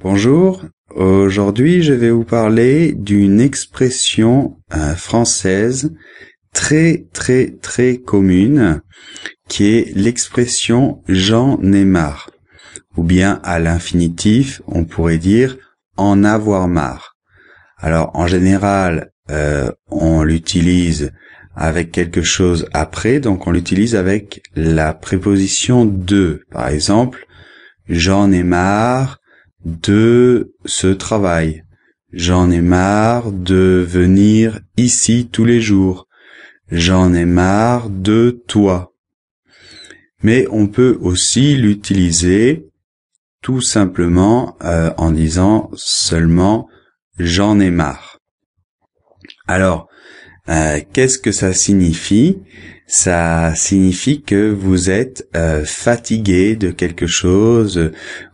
Bonjour, aujourd'hui je vais vous parler d'une expression française très commune qui est l'expression j'en ai marre, ou bien à l'infinitif on pourrait dire en avoir marre. Alors en général on l'utilise avec quelque chose après, donc on l'utilise avec la préposition de. Par exemple, j'en ai marre de ce travail. J'en ai marre de venir ici tous les jours. J'en ai marre de toi. Mais on peut aussi l'utiliser tout simplement en disant seulement j'en ai marre. Alors, qu'est-ce que ça signifie? Ça signifie que vous êtes fatigué de quelque chose,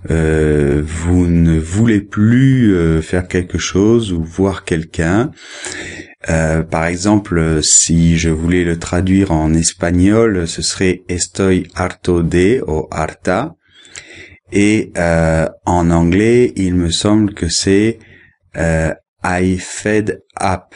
vous ne voulez plus faire quelque chose ou voir quelqu'un. Par exemple, si je voulais le traduire en espagnol, ce serait estoy harto de o harta. Et en anglais, il me semble que c'est I fed up.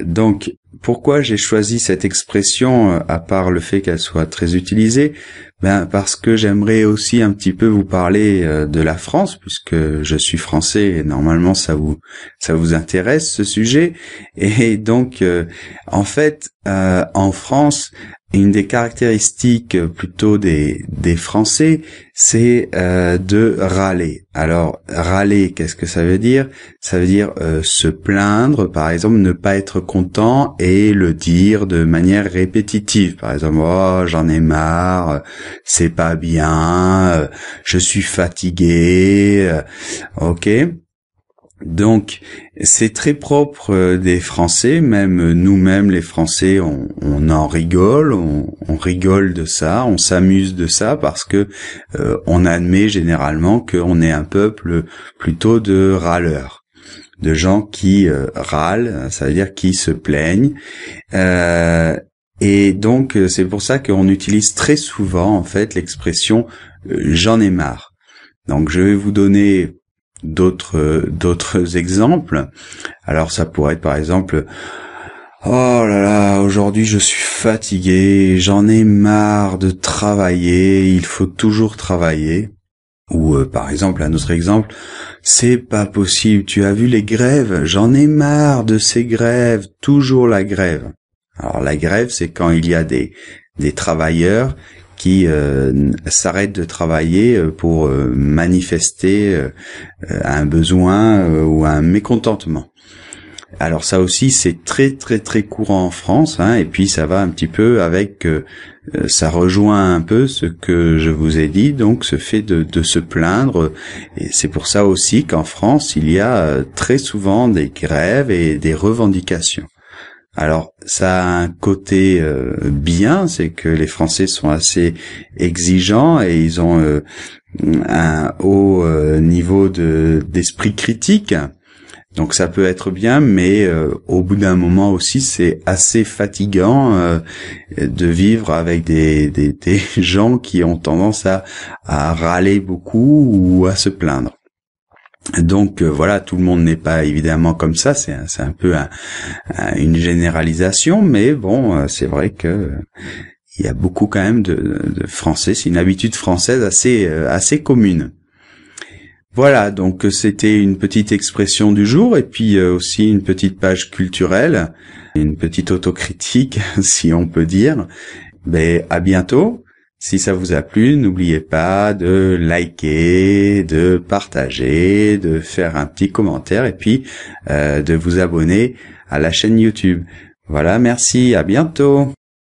Donc, pourquoi j'ai choisi cette expression, à part le fait qu'elle soit très utilisée? Parce que j'aimerais aussi un petit peu vous parler de la France, puisque je suis français et normalement ça vous intéresse ce sujet. Et donc, en fait, en France, une des caractéristiques plutôt des Français, c'est de râler. Alors, râler, qu'est-ce que ça veut dire? Ça veut dire se plaindre, par exemple, ne pas être content et le dire de manière répétitive. Par exemple, oh, j'en ai marre, c'est pas bien, je suis fatigué, ok? Donc, c'est très propre des Français, même nous-mêmes les Français, on en rigole, on rigole de ça, on s'amuse de ça parce que on admet généralement qu'on est un peuple plutôt de râleurs, de gens qui râlent, ça veut dire qui se plaignent. Et donc, c'est pour ça qu'on utilise très souvent, en fait, l'expression j'en ai marre. Donc, je vais vous donner d'autres exemples. Alors ça pourrait être par exemple oh là là, aujourd'hui je suis fatigué, j'en ai marre de travailler, il faut toujours travailler. Ou par exemple un autre exemple, c'est pas possible, tu as vu les grèves, j'en ai marre de ces grèves, toujours la grève. Alors la grève, c'est quand il y a des travailleurs qui s'arrêtent de travailler pour manifester un besoin ou un mécontentement. Alors ça aussi c'est très courant en France, hein, et puis ça va un petit peu avec, ça rejoint un peu ce que je vous ai dit, donc ce fait de se plaindre, et c'est pour ça aussi qu'en France il y a très souvent des grèves et des revendications. Alors, ça a un côté bien, c'est que les Français sont assez exigeants et ils ont un haut niveau d'esprit critique. Donc ça peut être bien, mais au bout d'un moment aussi, c'est assez fatigant de vivre avec des gens qui ont tendance à râler beaucoup ou à se plaindre. Donc voilà, tout le monde n'est pas évidemment comme ça, c'est un peu une généralisation, mais bon, c'est vrai que il y a beaucoup quand même de Français, c'est une habitude française assez commune. Voilà, donc c'était une petite expression du jour et puis aussi une petite page culturelle, une petite autocritique si on peut dire. Ben à bientôt. Si ça vous a plu, n'oubliez pas de liker, de partager, de faire un petit commentaire et puis de vous abonner à la chaîne YouTube. Voilà, merci, à bientôt.